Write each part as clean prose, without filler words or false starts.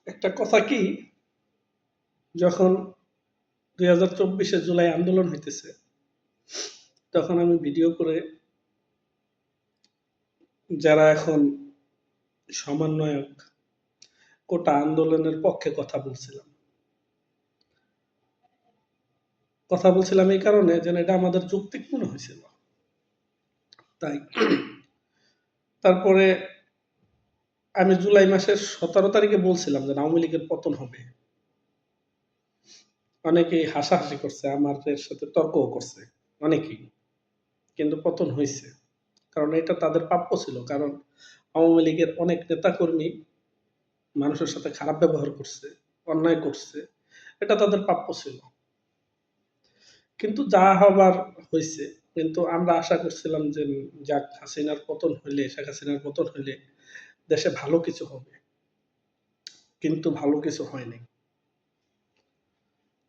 একটা কথা কি, যখন 2024 জুলাই আন্দোলন হইতেছে, তখন আমি ভিডিও করে যারা এখন সমন্বয়ক, কোটা আন্দোলনের পক্ষে কথা বলছিলাম এই কারণে যেন এটা আমাদের যৌক্তিক মনে হয়েছিল। তাই তারপরে আমি জুলাই মাসের 17 তারিখে বলছিলাম যে আওয়ামী লীগের পতন হবে। অনেকেই হাসাহাসি করছে, আমাদের সাথে তর্কও করছে অনেকেই, কিন্তু পতন হয়েছে। কারণ এটা তাদের প্রাপ্য ছিল। কারণ আওয়ামী লীগের অনেক নেতাকর্মী মানুষের সাথে খারাপ ব্যবহার করছে, অন্যায় করছে, এটা তাদের প্রাপ্য ছিল। কিন্তু যা হবার হয়েছে। কিন্তু আমরা আশা করছিলাম যে যাক, শেখ হাসিনার পতন হইলে দেশে ভালো কিছু হবে, কিন্তু ভালো কিছু হয়নি,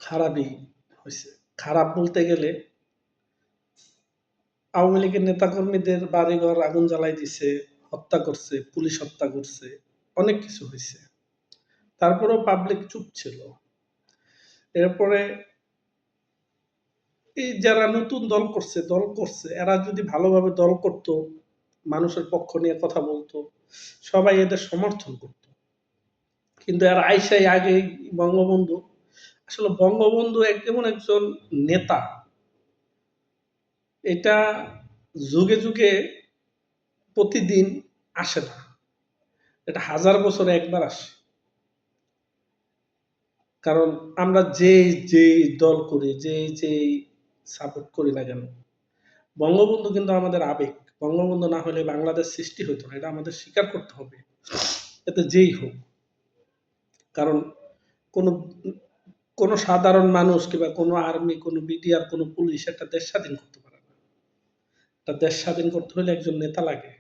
খারাপই হয়েছে। খারাপ বলতে গেলে আওয়ামী লীগের নেতাকর্মীদের বাড়িঘর আগুন জ্বালাই দিছে, হত্যা করছে, পুলিশ হত্যা করছে, অনেক কিছু হয়েছে। তারপরেও পাবলিক চুপ ছিল। এরপরে এই যারা নতুন দল করছে, এরা যদি ভালোভাবে দল করত, মানুষের পক্ষ নিয়ে কথা বলতো, সবাই এদের সমর্থন করত। কিন্তু এরা আইসাই আগে বঙ্গবন্ধু, আসলে বঙ্গবন্ধু এমন একজন নেতা, এটা যুগে যুগে প্রতিদিন আসে না, এটা হাজার বছরে একবার আসে। কারণ আমরা যেই দল করি, যেই সাপোর্ট করি না কেন, বঙ্গবন্ধু কিন্তু আমাদের আবেগ। বঙ্গবন্ধু না হলে বাংলাদেশ সৃষ্টি হতো না, এটা আমাদের স্বীকার করতে হবে। এতে যেই হোক, কারণ কোন কোন সাধারণ মানুষ কিংবা কোনো আর্মি, কোনো বিডিআর, কোনো পুলিশ একটা দেশ স্বাধীন করতে পারে না। একটা দেশ স্বাধীন করতে হলে একজন নেতা লাগে,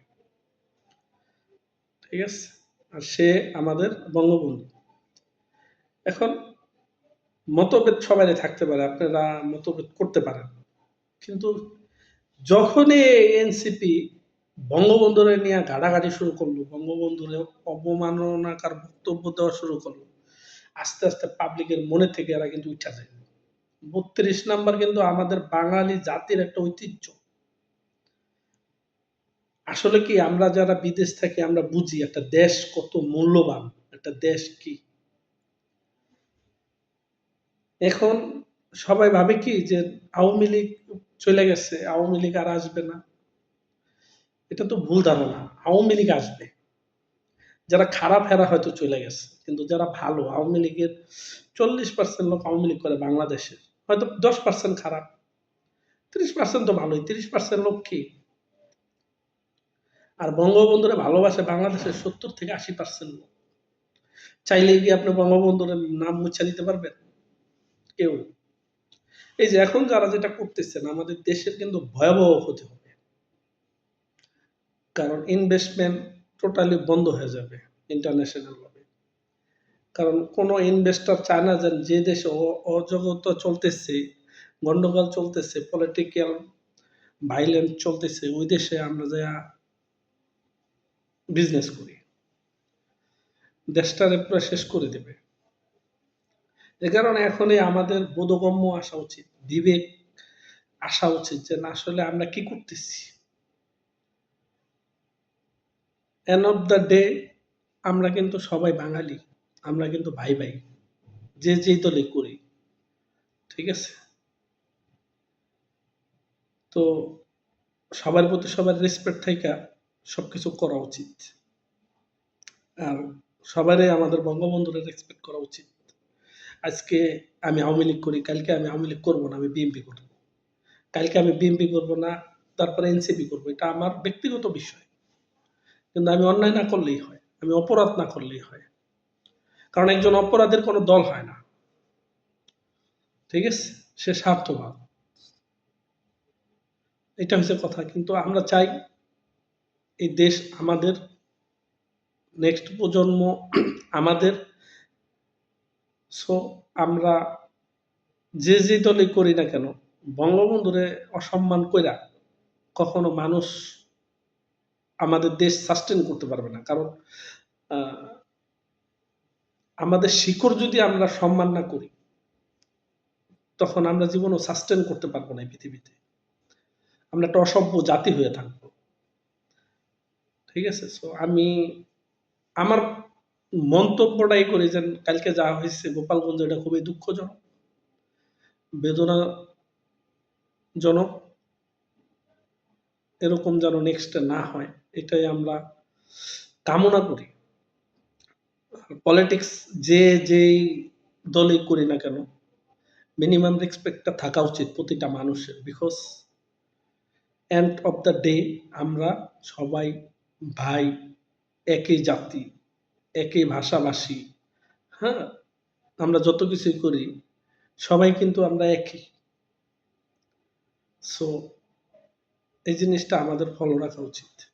ঠিক আছে? আর সে আমাদের বঙ্গবন্ধু। এখন মতভেদ সবারই থাকতে পারে, আপনারা মতভেদ করতে পারেন, কিন্তু যখনই এনসিপি বঙ্গবন্ধুরে নিয়ে গাড়াগাড়ি শুরু করলো, বঙ্গবন্ধুরে অবমাননাকার বক্তব্য দেওয়া শুরু করলো, আস্তে আস্তে পাবলিকের মনে থেকে এরা কিন্তু উঠা যায়। ৩২ নাম্বার কিন্তু আমাদের বাঙালি জাতির একটা ঐতিহ্য। আসলে কি, আমরা যারা বিদেশ থাকি আমরা বুঝি একটা দেশ কত মূল্যবান, একটা দেশ কি। এখন সবাই ভাবে কি যে আওয়ামী লীগ চলে গেছে, আওয়ামী লীগ আর আসবে না। এটা তো ভুল ধারণা। আওয়ামী লীগ আসবে। যারা খারাপ এরা হয়তো চলে গেছে, কিন্তু যারা ভালো, আওয়ামী লীগের 40% লোক আওয়ামী লীগ করে বাংলাদেশের, হয়তো 10% খারাপ, 30% তো ভালোই। 30% লোক কি? আর বঙ্গবন্ধুরে ভালোবাসে বাংলাদেশের 70 থেকে 80% লোক। চাইলে কি আপনি বঙ্গবন্ধুর নাম মুছে দিতে পারবেন? কেউ। এই যে এখন যারা যেটা করতেছেন, আমাদের দেশের কিন্তু ভয়াবহ ক্ষতি হবে। কারণ ইনভেস্টমেন্ট টোটালি বন্ধ হয়ে যাবে ইন্টারন্যাশনাল ভাবে। কারণ কোন ইনভেস্টর চায় না যে দেশে অজগত চলতেছে, গন্ডগোল চলতেছে, পলিটিক্যাল ভাইলেন্স চলতেছে, ওই দেশে আমরা যা বিজনেস করি, দেশটারে পুরো শেষ করে দেবে। এ কারণে এখনই আমাদের বোধগম্য আসা উচিত, বিবেক আসা উচিত যে না, আসলে আমরা কি করতেছি। এন্ড অফ দ্য ডে আমরা কিন্তু সবাই বাঙালি, আমরা কিন্তু ভাই ভাই, যেই দলে করি, ঠিক আছে? তো সবার প্রতি সবার রেসপেক্ট থাইকা সবকিছু করা উচিত। আর সবারই আমাদের বঙ্গবন্ধুরে রেসপেক্ট করা উচিত। আজকে আমি আওয়ামী লীগ করি, কালকে আমি আওয়ামী লীগ করবো না, আমি বিএনপি করবো। কালকে আমি বিএনপি করবো না, তারপরে এনসিপি করবো। এটা আমার ব্যক্তিগত বিষয়। কিন্তু আমি অন্যায় না করলেই হয়, আমি অপরাধ না করলেই হয়। কারণ একজন অপরাধের কোনো দল হয় না, ঠিক আছে? সে স্বার্থবান, এটা হচ্ছে কথা। কিন্তু আমরা চাই এই দেশ আমাদের, নেক্সট প্রজন্ম আমাদের। সো আমরা যে দলে করি না কেন, বঙ্গবন্ধুরে অসম্মান কইরা কখনো মানুষ আমাদের দেশ সাস্টেন করতে পারবে না। কারণ আমাদের শিকড় যদি আমরা সম্মান না করি, তখন আমরা জীবনও সাস্টেন করতে পারবো না এই পৃথিবীতে। আমরা একটা অসভ্য জাতি হয়ে থাকবো। ঠিক আছে? সো আমি আমার মন্তব্যটাই করি যে কালকে যা হয়েছে গোপালগঞ্জে, এটা খুবই দুঃখজনক, বেদনাজনক। এরকম যেন নেক্সট না হয়, এটাই আমরা কামনা করি। পলিটিক্স যেই দলই করি না কেন, মিনিমাম রেসপেক্টটা থাকা উচিত প্রতিটা মানুষের। Because end of the day আমরা সবাই ভাই, একই জাতি, একই ভাষাভাষী। হ্যাঁ, আমরা যত কিছুই করি সবাই কিন্তু আমরা একই। সো এই জিনিসটা আমাদের ফলো রাখা উচিত।